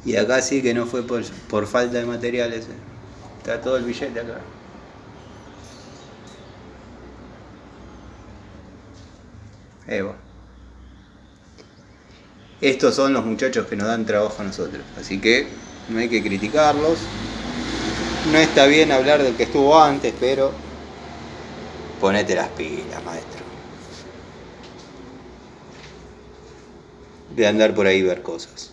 Y acá sí que no fue por falta de materiales. Está todo el billete acá. Evo. Estos son los muchachos que nos dan trabajo a nosotros. Así que no hay que criticarlos. No está bien hablar del que estuvo antes, pero ponete las pilas, maestro. De andar por ahí ver cosas.